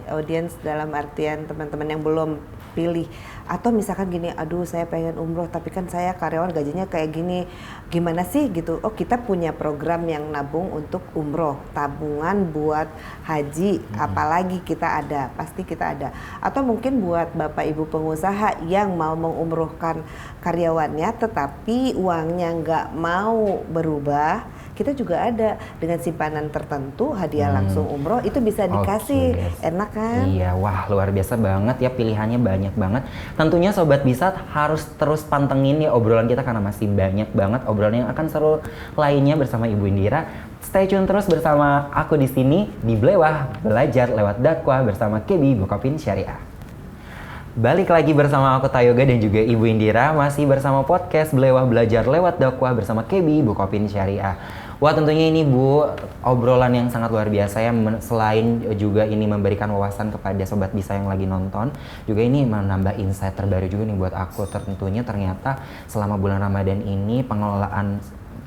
audiens dalam artian teman-teman yang belum pilih, atau misalkan gini, aduh saya pengen umroh tapi kan saya karyawan gajinya kayak gini, gimana sih gitu. Kita punya program yang nabung untuk umroh, tabungan buat haji, apalagi kita ada, pasti kita ada. Atau mungkin buat Bapak Ibu pengusaha yang mau mengumrohkan karyawannya tetapi uangnya nggak mau berubah, kita juga ada dengan simpanan tertentu, hadiah langsung umroh, itu bisa dikasih. Enak kan? Iya, wah luar biasa banget ya, pilihannya banyak banget. Tentunya Sobat Bisa harus terus pantengin ya obrolan kita karena masih banyak banget obrolan yang akan seru lainnya bersama Ibu Indira. Stay tune terus bersama aku di sini di Blewah, belajar lewat dakwah bersama KB Bukopin Syariah. Balik lagi bersama aku Tayoga dan juga Ibu Indira, masih bersama podcast Belewah Belajar Lewat Dakwah bersama Kebi, Bukopin Syariah. Wah, tentunya ini Bu, obrolan yang sangat luar biasa ya, selain juga ini memberikan wawasan kepada Sobat Bisa yang lagi nonton, juga ini menambah insight terbaru juga nih buat aku. Tentunya ternyata selama bulan Ramadan ini pengelolaan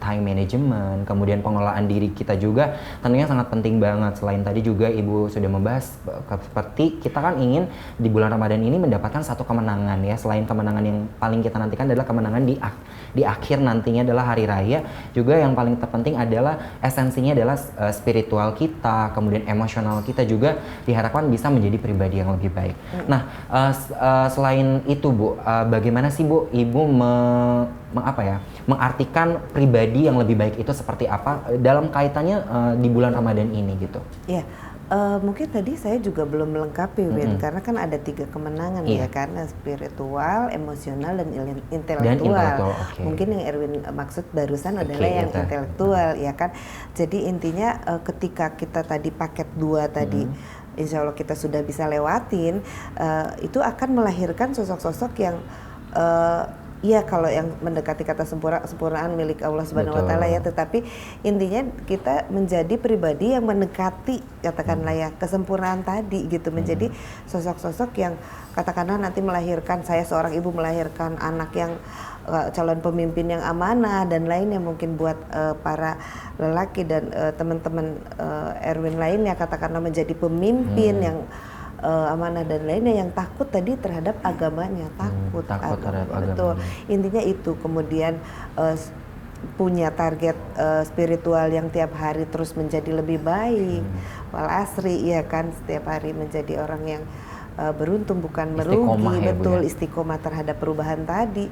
time management, kemudian pengelolaan diri kita juga tentunya sangat penting banget. Selain tadi juga Ibu sudah membahas seperti kita kan ingin di bulan Ramadan ini mendapatkan satu kemenangan ya. Selain kemenangan yang paling kita nantikan adalah kemenangan di akhir nantinya adalah hari raya, juga yang paling terpenting adalah esensinya adalah spiritual kita, kemudian emosional kita juga diharapkan bisa menjadi pribadi yang lebih baik. Nah, selain itu Bu, bagaimana sih Bu Ibu mengartikan pribadi yang lebih baik itu seperti apa dalam kaitannya di bulan Ramadan ini gitu? Ya, mungkin tadi saya juga belum melengkapi Win, karena kan ada 3 kemenangan ya, karena spiritual, emosional, dan intelektual. Okay. Mungkin yang Erwin maksud barusan adalah yang intelektual ya kan. Jadi intinya ketika kita tadi paket 2 tadi, insya Allah kita sudah bisa lewatin, itu akan melahirkan sosok-sosok yang iya, kalau yang mendekati kata sempurnaan milik Allah Subhanahu wa taala ya, tetapi intinya kita menjadi pribadi yang mendekati katakanlah ya kesempurnaan tadi gitu, menjadi sosok-sosok yang katakanlah nanti melahirkan, saya seorang ibu melahirkan anak yang calon pemimpin yang amanah dan lainnya, mungkin buat para lelaki dan teman-teman Erwin lainnya katakanlah menjadi pemimpin yang amanah dan lainnya, yang takut tadi terhadap agamanya, takut terhadap agamanya. Betul. Intinya itu, kemudian punya target spiritual yang tiap hari terus menjadi lebih baik. Wal asri, ya kan, setiap hari menjadi orang yang beruntung bukan merugi, betul, istiqomah terhadap perubahan tadi.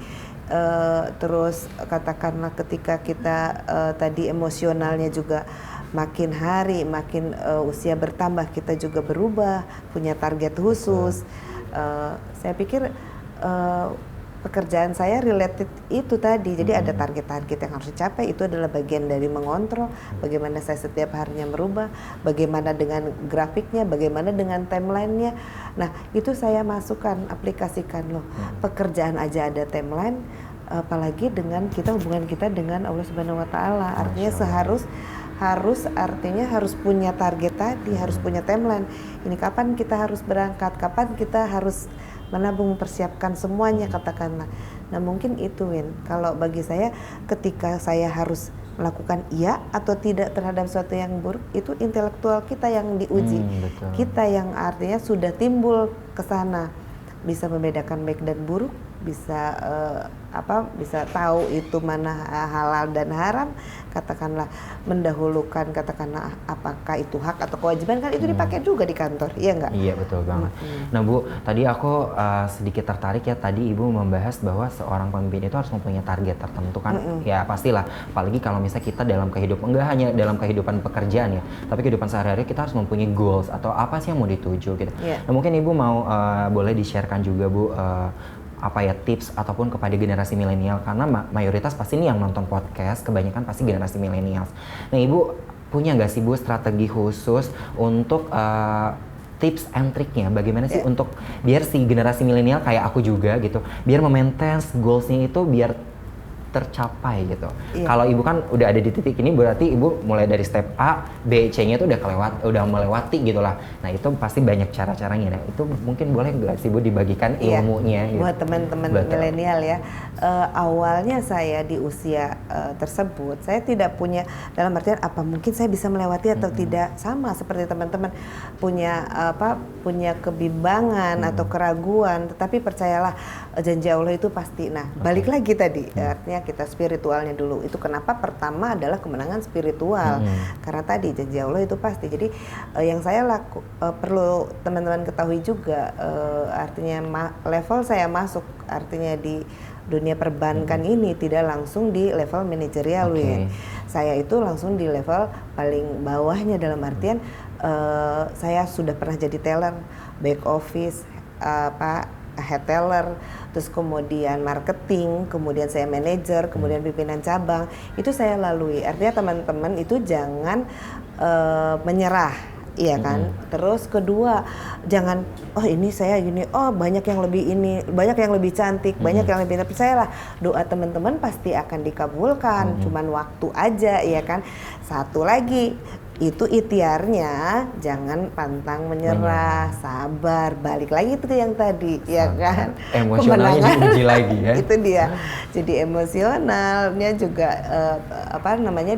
Terus katakanlah ketika kita tadi emosionalnya juga makin hari, makin usia bertambah, kita juga berubah, punya target khusus. Saya pikir pekerjaan saya related itu tadi. Jadi ada target-target yang harus dicapai, itu adalah bagian dari mengontrol bagaimana saya setiap harinya merubah, bagaimana dengan grafiknya, bagaimana dengan timelinenya. Nah, itu saya masukkan, aplikasikan loh. Pekerjaan aja ada timeline, apalagi dengan hubungan kita dengan Allah Subhanahu wa taala. Artinya harus punya target tadi, harus punya timeline. Ini kapan kita harus berangkat, kapan kita harus menabung, mempersiapkan semuanya katakanlah. Nah, mungkin itu Win. Kalau bagi saya, ketika saya harus melakukan iya atau tidak terhadap sesuatu yang buruk, itu intelektual kita yang diuji. Kita yang artinya sudah timbul ke sana, bisa membedakan baik dan buruk, bisa bisa tahu itu mana halal dan haram, katakanlah mendahulukan, katakanlah apakah itu hak atau kewajiban, kan itu dipakai juga di kantor, iya nggak? Iya, betul banget. Nah Bu, tadi aku sedikit tertarik ya, tadi Ibu membahas bahwa seorang pemimpin itu harus mempunyai target tertentu kan. Ya pastilah, apalagi kalau misalnya kita dalam kehidupan, enggak hanya dalam kehidupan pekerjaan ya, tapi kehidupan sehari-hari kita harus mempunyai goals atau apa sih yang mau dituju gitu. Nah, mungkin Ibu mau boleh di-sharekan juga Bu, tips ataupun kepada generasi milenial, karena mayoritas pasti ini yang nonton podcast kebanyakan pasti generasi milenial. Nah, Ibu punya nggak sih Bu strategi khusus untuk tips and triknya bagaimana sih untuk biar si generasi milenial kayak aku juga gitu, biar memaintain goalsnya itu biar tercapai gitu. Kalau Ibu kan udah ada di titik ini, berarti Ibu mulai dari step A, B, C-nya itu udah melewati gitu lah. Nah, itu pasti banyak cara-caranya. Nah, itu mungkin boleh nggak sih Bu dibagikan ilmunya? Buat teman-teman milenial ya. Awalnya saya di usia tersebut, saya tidak punya, dalam artian apa mungkin saya bisa melewati atau tidak, sama seperti teman-teman punya punya kebimbangan atau keraguan, tetapi percayalah janji Allah itu pasti. Nah, balik lagi tadi, artinya kita spiritualnya dulu. Itu kenapa pertama adalah kemenangan spiritual. Karena tadi janji Allah itu pasti. Jadi yang saya perlu teman-teman ketahui juga, artinya level saya masuk artinya di dunia perbankan ini tidak langsung di level manajerial. Saya itu langsung di level paling bawahnya, dalam artian saya sudah pernah jadi teller, back office, head teller, terus kemudian marketing, kemudian saya manajer, kemudian pimpinan cabang. Itu saya lalui. Artinya teman-teman itu jangan menyerah iya kan. Terus kedua, jangan oh ini saya gini, oh banyak yang lebih ini, banyak yang lebih cantik, banyak yang lebih, tapi percayalah doa teman-teman pasti akan dikabulkan, cuman waktu aja, ya kan. Satu lagi, itu ikhtiarnya jangan pantang menyerah, sabar, balik lagi itu yang tadi, ya kan. Emosionalnya diuji lagi ya. Itu dia. Jadi emosionalnya juga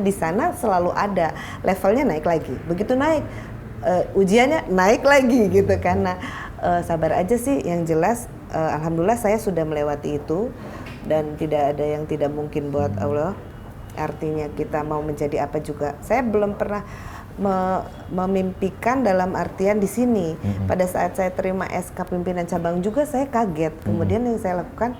di sana selalu ada, levelnya naik lagi. Begitu naik, ujiannya naik lagi gitu kan. Nah, sabar aja sih, yang jelas alhamdulillah saya sudah melewati itu dan tidak ada yang tidak mungkin buat Allah. Artinya kita mau menjadi apa juga. Saya belum pernah memimpikan dalam artian di sini. Pada saat saya terima SK pimpinan cabang juga saya kaget. Kemudian yang saya lakukan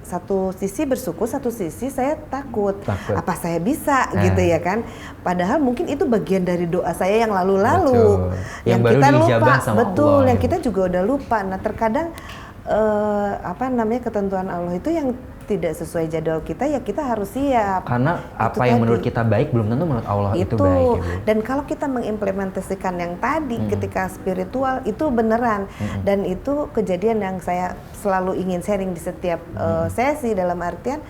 satu sisi bersyukur, satu sisi saya takut. Apa saya bisa gitu ya kan. Padahal mungkin itu bagian dari doa saya yang lalu-lalu. Yang kita lupa. Betul, yang kita juga udah lupa. Nah, terkadang ketentuan Allah itu yang tidak sesuai jadwal kita, ya kita harus siap. Karena apa yang menurut kita baik belum tentu menurut Allah itu baik. Ya, dan kalau kita mengimplementasikan yang tadi ketika spiritual itu beneran. Dan itu kejadian yang saya selalu ingin sharing di setiap sesi, dalam artian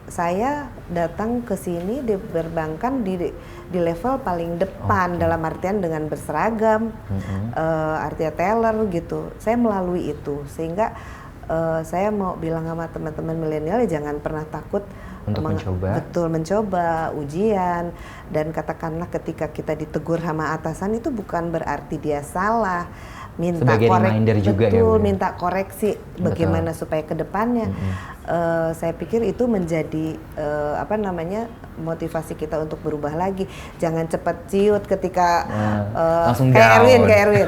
saya datang ke sini diberbangkan di level paling depan, dalam artian dengan berseragam, artinya teller gitu. Saya melalui itu sehingga saya mau bilang sama teman-teman milenial, jangan pernah takut untuk mencoba. Betul, mencoba ujian. Dan katakanlah ketika kita ditegur sama atasan itu bukan berarti dia salah. Minta sebagai reminder juga, betul, ya, minta koreksi bagaimana supaya ke depannya. Saya pikir itu menjadi motivasi kita untuk berubah lagi. Jangan cepat ciut ketika langsung kayak Erwin.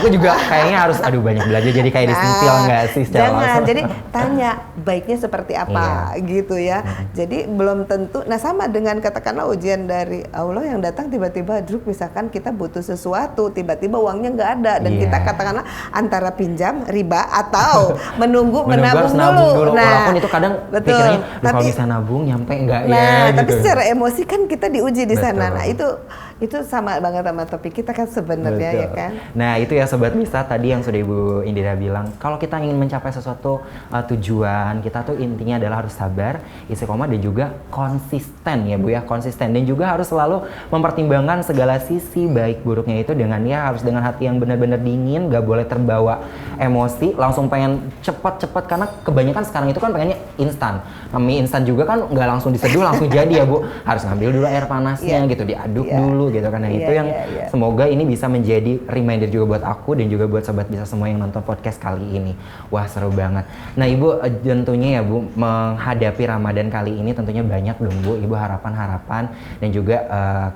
Aku juga kayaknya harus banyak belajar jadi kayak disentil nggak sih secara langsung. Jadi tanya baiknya seperti apa gitu ya. Jadi belum tentu. Nah, sama dengan katakanlah ujian dari Allah yang datang tiba-tiba, misalkan kita butuh sesuatu, tiba-tiba uangnya nggak ada dan kita katakanlah antara pinjam riba atau menunggu menabung dulu. Nah, walaupun itu kadang pikirannya kalau bisa nabung nyampe enggak ya. Tapi secara emosi kan kita diuji di sana. Nah, itu sama banget sama topik kita kan sebenarnya, ya kan. Nah, itu ya Sobat Misa tadi yang sudah Ibu Indira bilang. Kalau kita ingin mencapai sesuatu tujuan, kita tuh intinya adalah harus sabar, istiqomah, dan juga konsisten ya Bu ya, konsisten. Dan juga harus selalu mempertimbangkan segala sisi baik buruknya itu dengan harus dengan hati yang benar-benar dingin, gak boleh terbawa emosi, langsung pengen cepat-cepat, karena kebanyakan sekarang itu kan pengennya instan. Mie instan juga kan nggak langsung diseduh langsung jadi ya Bu, harus ngambil dulu air panasnya gitu, diaduk dulu gitu kan. Nah, itu yang semoga ini bisa menjadi reminder juga buat aku dan juga buat Sobat Bisa semua yang nonton podcast kali ini. Wah, seru banget. Nah, Ibu tentunya ya Bu, menghadapi Ramadan kali ini tentunya banyak dong Bu, Ibu harapan-harapan dan juga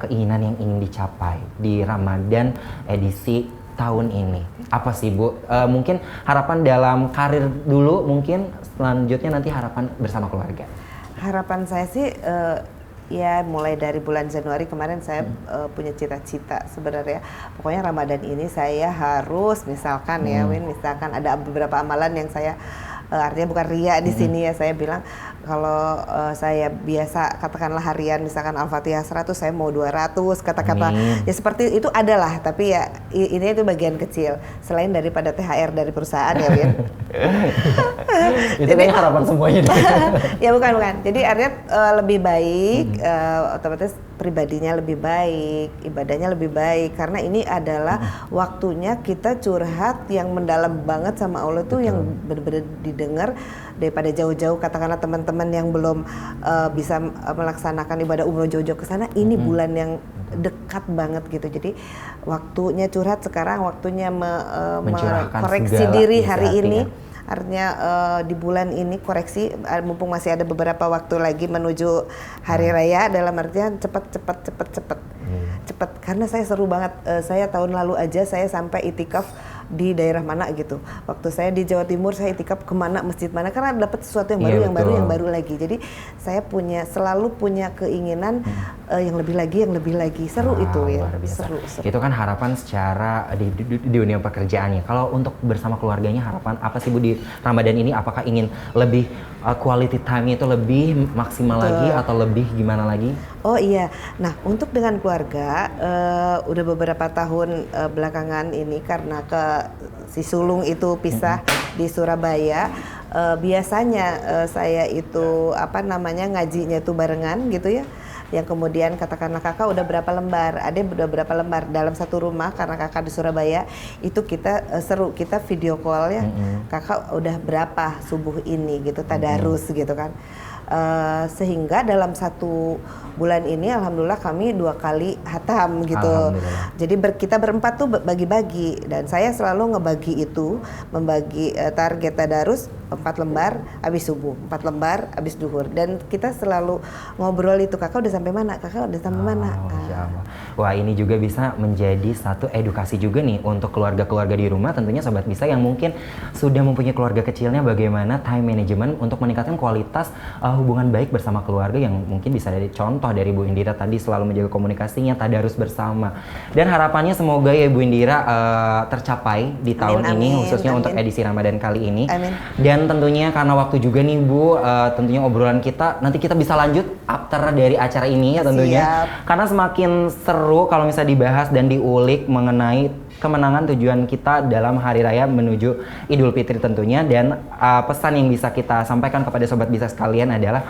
keinginan yang ingin dicapai di Ramadan edisi tahun ini. Apa sih Bu? Mungkin harapan dalam karir dulu, mungkin selanjutnya nanti harapan bersama keluarga. Harapan saya sih mulai dari bulan Januari kemarin saya punya cita-cita sebenarnya. Pokoknya Ramadan ini saya harus misalkan misalkan ada beberapa amalan yang saya artinya bukan ria di sini ya, saya bilang kalau saya biasa katakanlah harian misalkan Al-Fatihah 100, saya mau 200 kata-kata. Ya seperti itu adalah, tapi ya ini itu bagian kecil selain daripada THR dari perusahaan ya Win. Itu kayaknya harapan semuanya. Ya bukan. Jadi artinya lebih baik, otomatis pribadinya lebih baik, ibadahnya lebih baik, karena ini adalah waktunya kita curhat yang mendalam banget sama Allah tuh, yang benar-benar didengar daripada jauh-jauh. Katakanlah teman-teman yang belum bisa melaksanakan ibadah umroh jauh-jauh ke sana, ini bulan yang dekat banget gitu. Jadi waktunya curhat sekarang, waktunya koreksi diri hari ini. Artinya di bulan ini koreksi, mumpung masih ada beberapa waktu lagi menuju hari raya, dalam artian cepat. Karena saya seru banget, saya tahun lalu aja saya sampai itikaf di daerah mana gitu. Waktu saya di Jawa Timur saya itikaf kemana, masjid mana, karena dapat sesuatu yang baru, yang baru lagi. Jadi saya selalu punya keinginan yang lebih lagi, seru itu ya. Seru. Itu kan harapan secara di dunia pekerjaannya. Kalau untuk bersama keluarganya harapan apa sih Bu di Ramadan ini? Apakah ingin lebih quality time itu lebih maksimal lagi atau lebih gimana lagi? Oh iya, nah untuk dengan keluarga udah beberapa tahun belakangan ini karena si sulung itu pisah di Surabaya, biasanya saya itu apa namanya ngajinya itu barengan gitu ya. Yang kemudian katakanlah kakak udah berapa lembar, adek udah berapa lembar dalam satu rumah karena kakak di Surabaya itu kita seru, kita video call ya, kakak udah berapa subuh ini gitu, tadarus gitu kan. Sehingga dalam satu bulan ini alhamdulillah kami 2 kali hatam gitu. Jadi kita berempat tuh bagi-bagi dan saya selalu ngebagi itu, membagi target tadarus 4 lembar habis subuh, 4 lembar habis duhur, dan kita selalu ngobrol itu, kakak udah sampai mana, kakak udah sampai mana. Wah, ini juga bisa menjadi satu edukasi juga nih untuk keluarga-keluarga di rumah, tentunya Sobat Bisa yang mungkin sudah mempunyai keluarga kecilnya, bagaimana time management untuk meningkatkan kualitas hubungan baik bersama keluarga, yang mungkin bisa dari contoh dari Bu Indira tadi selalu menjaga komunikasinya, tadarus bersama. Dan harapannya semoga ya Bu Indira tercapai di tahun ini, khususnya untuk edisi Ramadan kali ini. Dan tentunya karena waktu juga nih Bu, tentunya obrolan kita nanti kita bisa lanjut after dari acara ini ya tentunya. Karena semakin seru kalau misalnya dibahas dan diulik mengenai kemenangan tujuan kita dalam hari raya menuju Idul Fitri tentunya. Dan pesan yang bisa kita sampaikan kepada Sobat Bisa sekalian adalah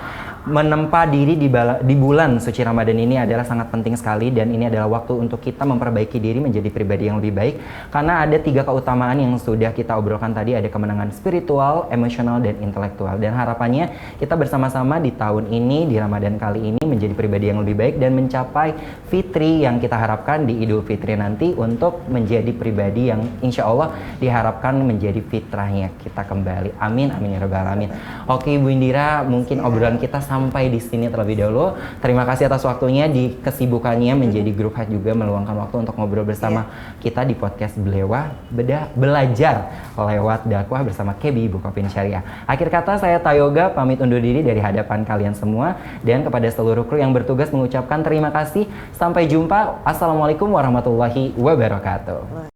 menempa diri di bulan suci Ramadan ini adalah sangat penting sekali, dan ini adalah waktu untuk kita memperbaiki diri menjadi pribadi yang lebih baik, karena ada 3 keutamaan yang sudah kita obrolkan tadi, ada kemenangan spiritual, emosional, dan intelektual. Dan harapannya kita bersama-sama di tahun ini, di Ramadan kali ini, menjadi pribadi yang lebih baik dan mencapai fitri yang kita harapkan di Idul Fitri nanti, untuk menjadi pribadi yang insya Allah diharapkan menjadi fitrahnya kita kembali. Amin, amin ya rabbal alamin. Oke Bu Indira, mungkin obrolan kita sampai di sini terlebih dahulu. Terima kasih atas waktunya di kesibukannya menjadi grup head, juga meluangkan waktu untuk ngobrol bersama kita di podcast Belajar lewat dakwah bersama KB Bukopin Syariah. Akhir kata saya Tayoga pamit undur diri dari hadapan kalian semua, dan kepada seluruh kru yang bertugas mengucapkan terima kasih. Sampai jumpa. Assalamualaikum warahmatullahi wabarakatuh.